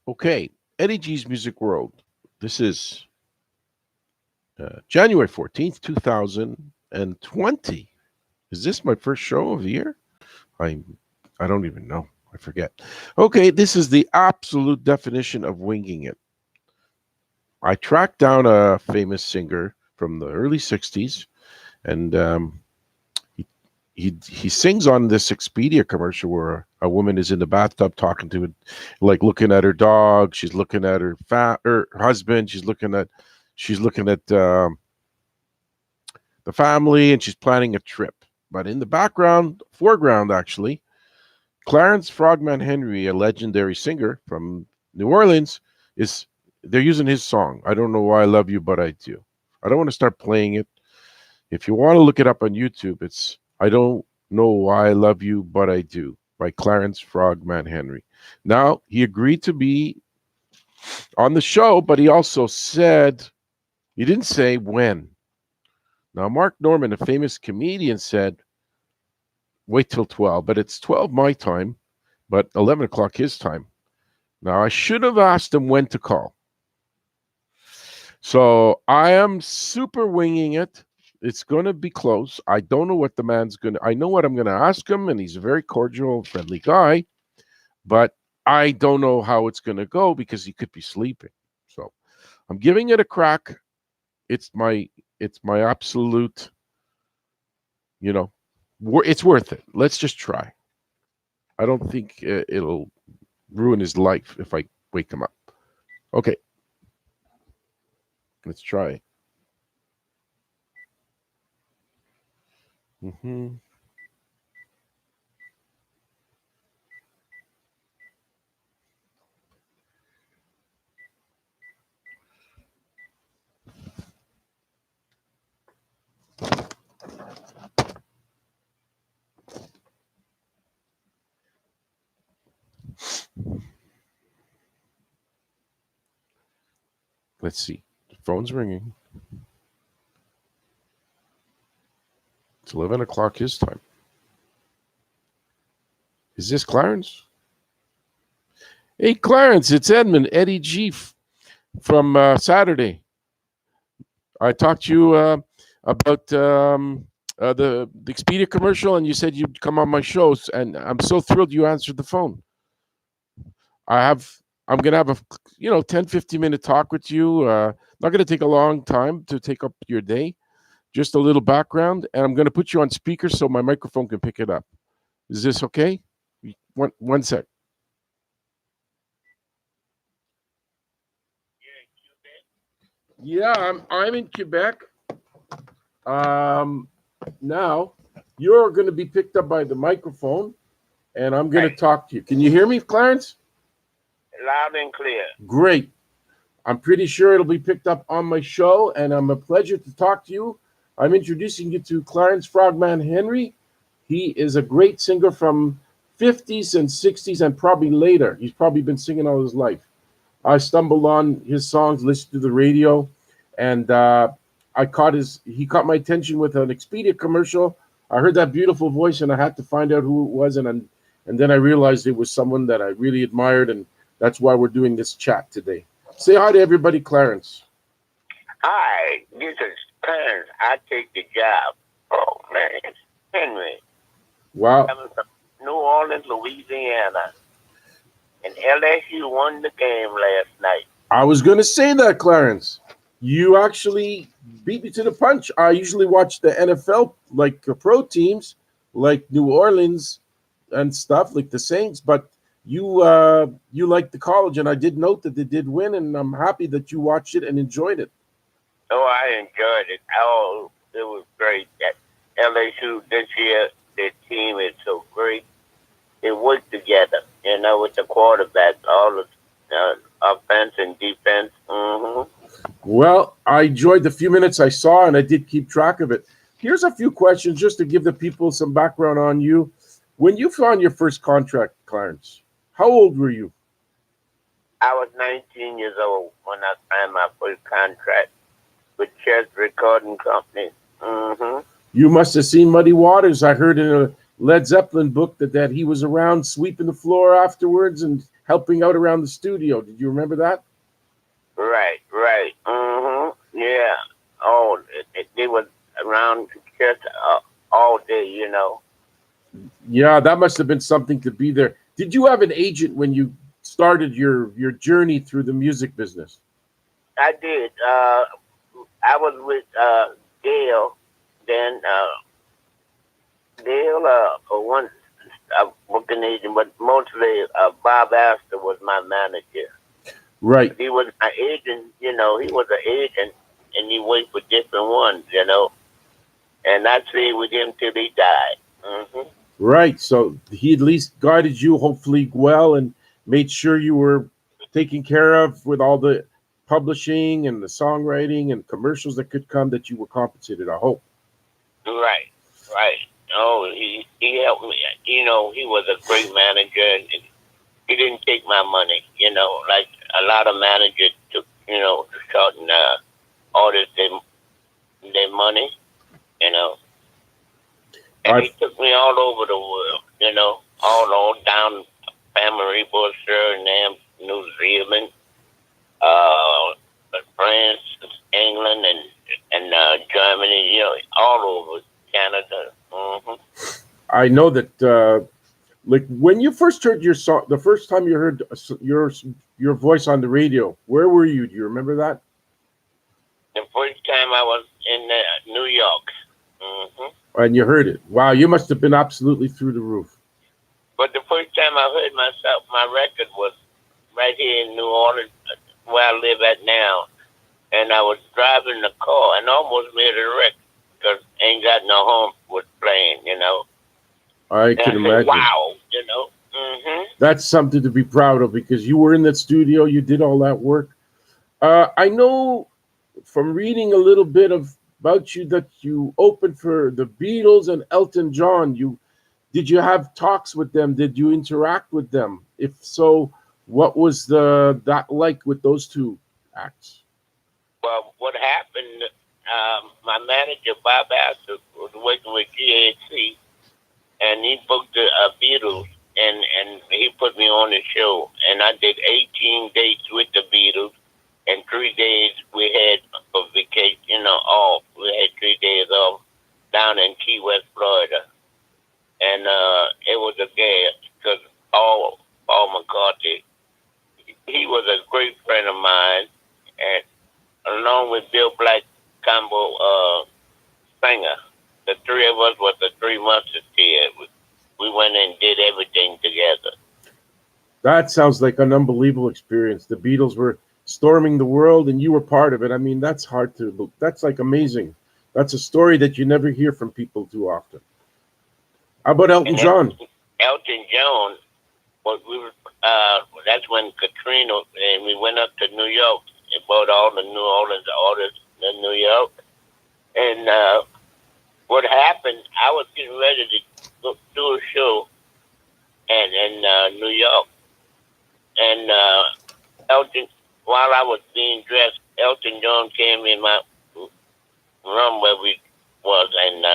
Okay, Eddie G's Music World. This is January 14th, 2020. Is this my first show of the year? I I don't even know. I forget. Okay, this is the absolute definition of winging it. I tracked down a famous singer from the early 60s, and he, he sings on this Expedia commercial where a woman is in the bathtub talking to it, like looking at her dog. She's looking at her husband. She's looking at the family, and she's planning a trip. But in the background, foreground actually, Clarence Frogman Henry, a legendary singer from New Orleans, is they're using his song. I don't know why I love you, but I do. I don't want to start playing it. If you want to look it up on YouTube, it's I don't know why I love you, but I do by Clarence Frogman Henry. Now, he agreed to be on the show, but he also said he didn't say when. Now, Mark Norman, a famous comedian, said, wait till 12, but it's 12 my time, but 11 o'clock his time. Now, I should have asked him when to call. So I am super winging it. It's going to be close. I don't know what the man's going to, I know what I'm going to ask him, and he's a very cordial, friendly guy, but I don't know how it's going to go because he could be sleeping. So I'm giving it a crack. It's my absolute, you know, it's worth it. Let's just try. I don't think it'll ruin his life if I wake him up. Okay, let's try. Mm-hmm. Let's see. The phone's ringing. It's 11 o'clock his time. Is this Clarence? Hey, Clarence, it's Edmund, Eddie G from Saturday. I talked to you about the Expedia commercial, and you said you'd come on my shows, and I'm so thrilled you answered the phone. I have, I'm going to have a, 10-15 minute talk with you. Not going to take a long time to take up your day, just a little background, and I'm going to put you on speaker so my microphone can pick it up. Is this okay? One sec. Yeah, I'm in Quebec. Um, Now you're going to be picked up by the microphone, and I'm going to talk to you. Can you hear me, Clarence? Loud and clear. Great. I'm pretty sure it'll be picked up on my show, and I'm a pleasure to talk to you. I'm introducing you to Clarence Frogman Henry. He is a great singer from 50s and 60s and probably later. He's probably been singing all his life. I stumbled on his songs, listened to the radio, and he caught my attention with an Expedia commercial. I heard that beautiful voice, and I had to find out who it was, and then I realized it was someone that I really admired, and that's why we're doing this chat today. Say hi to everybody, Clarence. Hi, this is Clarence. I take the job. Oh, man. Henry. Wow. I'm from New Orleans, Louisiana. And LSU won the game last night. I was going to say that, Clarence. You actually beat me to the punch. I usually watch the NFL, like pro teams, like New Orleans and stuff, like the Saints, but you like the college, and I did note that they did win, and I'm happy that you watched it and enjoyed it. Oh, I enjoyed it. Oh, it was great. That LSU this year, their team is so great. They work together, with the quarterbacks, all the offense and defense. Mm-hmm. Well, I enjoyed the few minutes I saw, and I did keep track of it. Here's a few questions just to give the people some background on you. When you found your first contract, Clarence, how old were you? I was 19 years old when I signed my first contract with Chess Recording Company. Mm-hmm. You must have seen Muddy Waters. I heard in a Led Zeppelin book that he was around sweeping the floor afterwards and helping out around the studio. Did you remember that? Right, right. Yeah. Oh, they was around just all day, you know. Yeah, that must have been something to be there. Did you have an agent when you started your journey through the music business? I did. I was with Gail, then Gail, one booking agent, but mostly Bob Astor was my manager. Right. He was my agent, you know. He was an agent, and he worked for different ones, you know. And I stayed with him till he died. Right. So he at least guided you hopefully well and made sure you were taken care of with all the publishing and the songwriting and commercials that could come, that you were compensated, I hope. Right, right. Oh, he helped me. You know, he was a great manager, and he didn't take my money. You know, like a lot of managers took, you know, certain artists their money. You know, and I he took me all over the world. You know, all down Family Suriname, New Zealand, uh, France, England, and Germany. You know, all over Canada. I know that like when you first heard your song, the first time you heard your voice on the radio, where were you? Do you remember that? The first time I was in New York. And you heard it. Wow, you must have been absolutely through the roof. But the first time I heard myself, my record was right here in New Orleans, where I live at now. And I was driving the car and almost made a wreck because Ain't Got No Home was playing, you know. I And can I said, imagine. wow, you know. That's something to be proud of because you were in that studio, you did all that work. I know from reading a little bit about you that you opened for the Beatles and Elton John. You did you have talks with them? Did you interact with them? If so, what was the that like with those two acts? Well, what happened, my manager, Bob Astor, was working with GAC, and he booked the Beatles, and he put me on the show. And I did 18 dates with the Beatles, and 3 days we had for vacation, you know, off. We had 3 days off down in Key West, Florida. And it was a gas because Paul McCarthy, he was a great friend of mine, and along with Bill Black, combo singer, the three of us was the three musketeers. We went and did everything together. That sounds like an unbelievable experience. The Beatles were storming the world, and you were part of it. I mean, that's hard to look. That's like amazing. That's a story that you never hear from people too often. How about Elton And John? Elton John, what we were, that's when Katrina, and we went up to New York and bought all the New Orleans artists in New York. And what happened, I was getting ready to go do a show in New York. And Elton, while I was being dressed, Elton John came in my room where we was, and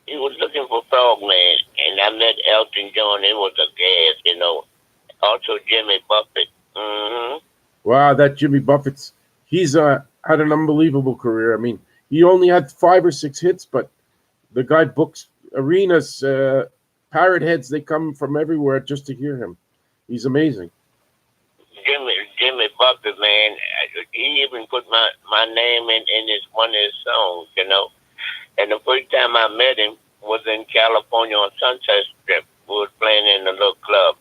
he was looking for Frogman, and I met Elton John. It was a gas, you know. Also Jimmy Buffett. Wow, that Jimmy Buffett's he's had an unbelievable career. I mean, he only had 5 or 6 hits, but the guy books arenas, parrot heads. They come from everywhere just to hear him. He's amazing. Jimmy Buffett, man, he even put my name in his one of his songs, you know. And the first time I met him was in California on Sunset Strip. We were playing in a little club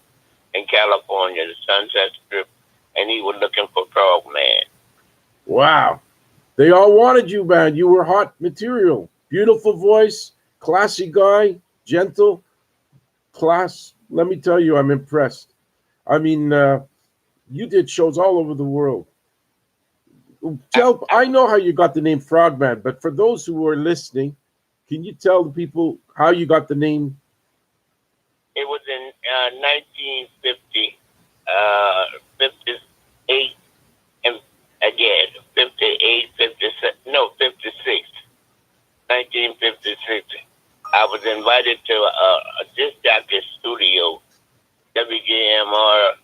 in California, the Sunset Strip, and he was looking for Frogman. Wow, they all wanted you, man. You were hot material. Beautiful voice, classy guy, gentle, class. Let me tell you, I'm impressed. I mean, you did shows all over the world. I know how you got the name Frogman, but for those who are listening, can you tell the people how you got the name? It was in 1950, 58, and again, 58, 56, no, 56, 1956. I was invited to a disc jockey studio, WJMR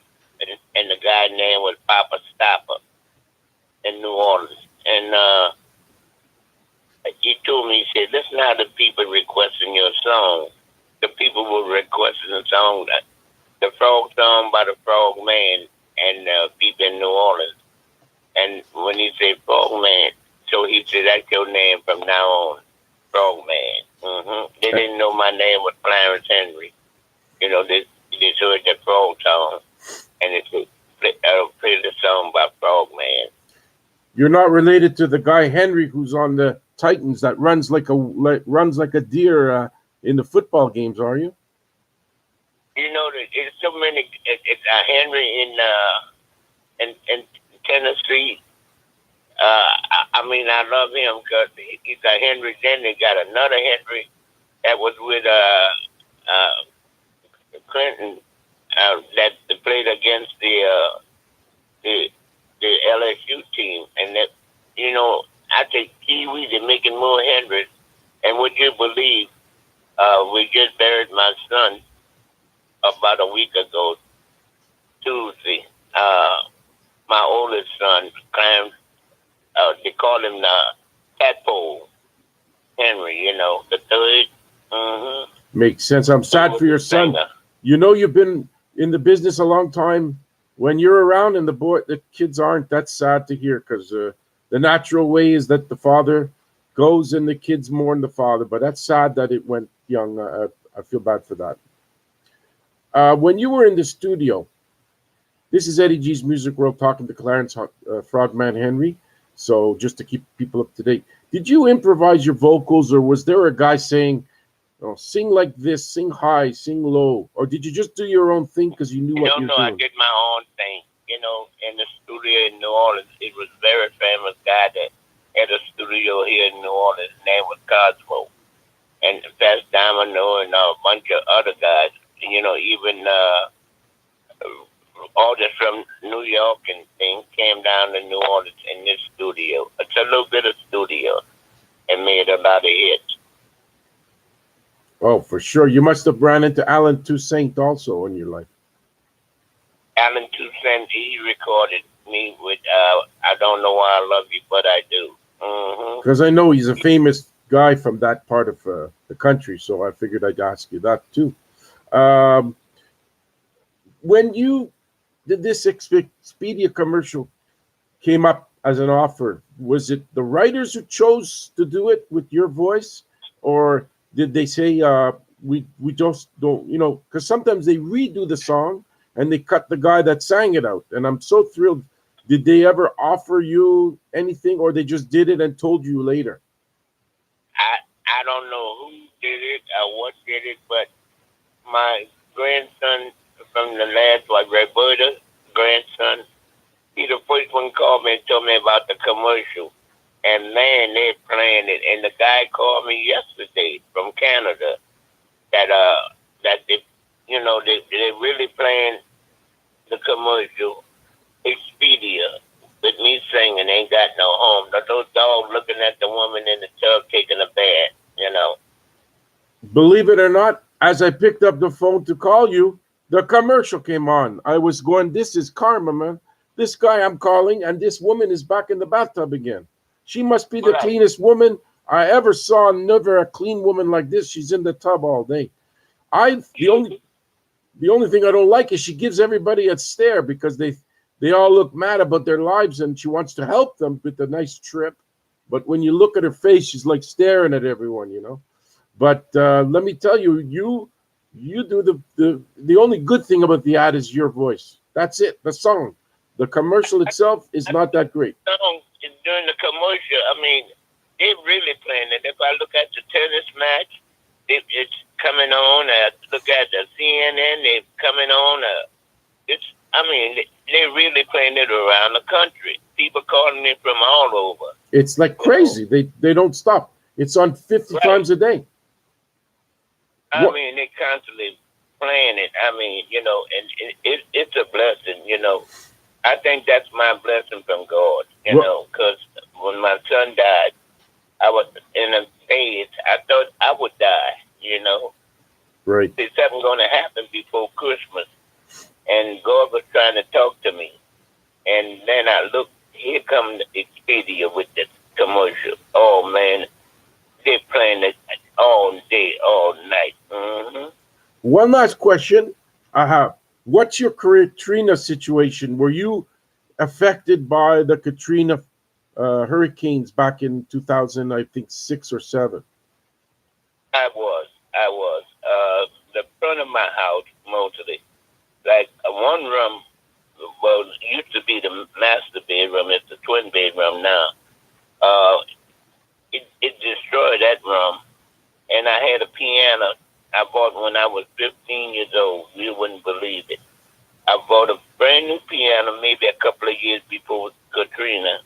and the guy's name was Papa Stopper in New Orleans. And he told me, he said, listen how the people requesting your song. The people were requesting the song, the Frog Song by the Frog Man and people in New Orleans. And when he said Frog Man, so he said, that's your name from now on, Frog Man. They didn't know my name was Clarence Henry. You know, they heard the Frog Song, and they said, play the song by Frog Man. You're not related to the guy Henry who's on the Titans that runs like a deer in the football games, are you? You know, there's so many. It's a Henry in Tennessee. I mean, I love him because he's a Henry. Then they got another Henry that was with Clinton that played against the LSU team, and that, you know, I think Kiwi, they're making more Henrys. And would you believe, we just buried my son about a week ago, Tuesday. My oldest son, Clarence, they call him Tadpole Henry, you know, the 3rd. Makes sense. I'm sad for your son. You know, you've been in the business a long time. When you're around and the kids aren't, that's sad to hear, because the natural way is that the father goes and the kids mourn the father. But that's sad that it went young. I feel bad for that. When you were in the studio, this is Eddie G's Music World talking to Clarence Frogman Henry. So just to keep people up to date, did you improvise your vocals, or was there a guy saying, oh, sing like this, sing high, sing low, or did you just do your own thing because you knew what you were doing? I did my own thing. You know, in the studio in New Orleans, it was a very famous guy that had a studio here in New Orleans. His name was Cosmo, and Fast Domino and a bunch of other guys. You know, even artists from New York and things came down to New Orleans in this studio. It's a little bit of studio, and made a lot of hits. Oh, for sure. You must have ran into Alan Toussaint also in your life. Alan Toussaint, he recorded me with I Don't Know Why I Love You, But I Do. Because I know he's a famous guy from that part of the country, so I figured I'd ask you that too. When you did this Expedia commercial came up as an offer, was it the writers who chose to do it with your voice, or did they say we just don't, you know, because sometimes they redo the song and they cut the guy that sang it out, and I'm so thrilled. Did they ever offer you anything, or they just did it and told you later? I don't know who did it or what did it, but my grandson from the last, like Roberta grandson, he the first one called me and told me about the commercial. And man, they're playing it. And the guy called me yesterday from Canada that they, you know, they're really playing the commercial Expedia with me singing Ain't Got No Home. Those dogs looking at the woman in the tub taking a bath, you know. Believe it or not, as I picked up the phone to call you, the commercial came on. I was going, this is karma, man. This guy I'm calling, and this woman is back in the bathtub again. She must be the cleanest woman I ever saw. Never a clean woman like this. She's in the tub all day. The only thing I don't like is she gives everybody a stare because they all look mad about their lives, and she wants to help them with a nice trip. But when you look at her face, she's like staring at everyone, you know. But let me tell you, you do the only good thing about the ad is your voice. That's it. The song, the commercial itself is not that great. During the commercial, I mean, they're really playing it. If I look at the tennis match, it's coming on. Look at the CNN, they're coming on. They're really playing it around the country. People calling it from all over. It's like crazy. They don't stop. It's on 50 times a day. They're constantly playing it. I mean, you know, and it's a blessing, you know. I think that's my blessing from God, you know, because when my son died, I was in a phase. I thought I would die, you know. Right. There's something going to happen before Christmas. and God was trying to talk to me. And then I looked, here come the Expedia with the commercial. Oh man, they're playing it all day, all night. One last question I have. What's your Katrina situation? Were you affected by the Katrina hurricanes back in 2000, I think, 6 or 7? I was. The front of my house, mostly. Like one room, well, used to be the master bedroom. It's the twin bedroom now. Uh, it destroyed that room. And I had a piano I bought when I was 15 years old. You wouldn't believe it. I bought a brand new piano maybe a couple of years before Katrina.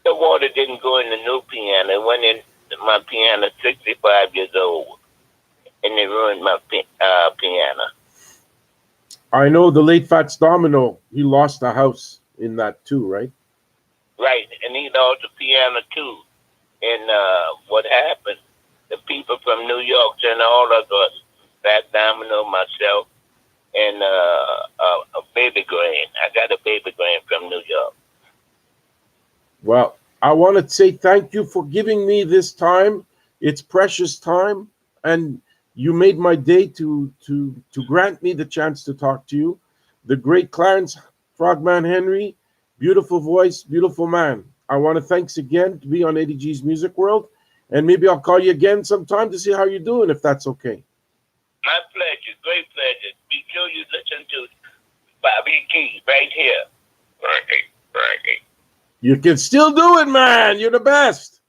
The water didn't go in the new piano. It went in my piano 65 years old. And it ruined my piano. I know the late Fats Domino, he lost a house in that too, right? Right. And he lost the piano too. And what happened? The people from New York and all of us, Fat Domino, myself, and a baby grand. I got a baby grand from New York. Well, I want to say thank you for giving me this time. It's precious time, and you made my day to grant me the chance to talk to you. The great Clarence Frogman Henry, beautiful voice, beautiful man. I want to thanks again to be on Eddie G's Music World, and maybe I'll call you again sometime to see how you're doing, if that's okay. My pleasure, great pleasure. Be sure you listen to Bobby Key right here. Right. You can still do it, man. You're the best.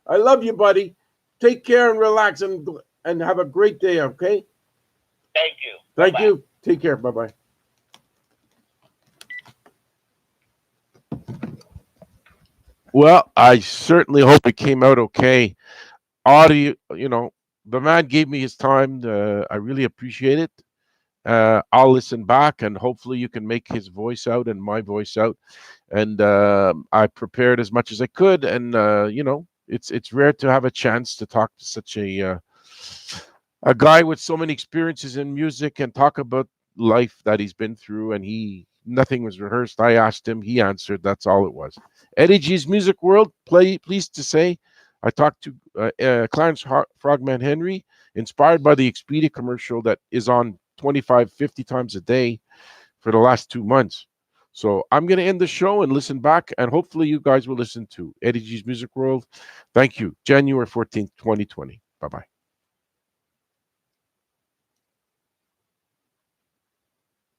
I love you, buddy. Take care and relax and have a great day, okay? Thank you. Thank Bye-bye. you. Take care. Bye-bye. Well, I certainly hope it came out okay. Audio, the man gave me his time. I really appreciate it. I'll listen back, and hopefully you can make his voice out and my voice out. And I prepared as much as I could, and it's rare to have a chance to talk to such a guy with so many experiences in music and talk about life that he's been through. And he nothing was rehearsed. I asked him, he answered. That's all it was. Eddie G's Music World. Pleased to say, I talked to Clarence Frogman Henry, inspired by the Expedia commercial that is on 25, 50 times a day for the last 2 months. So I'm going to end the show and listen back, and hopefully you guys will listen to Eddie G's Music World. Thank you. January 14th, 2020. Bye-bye.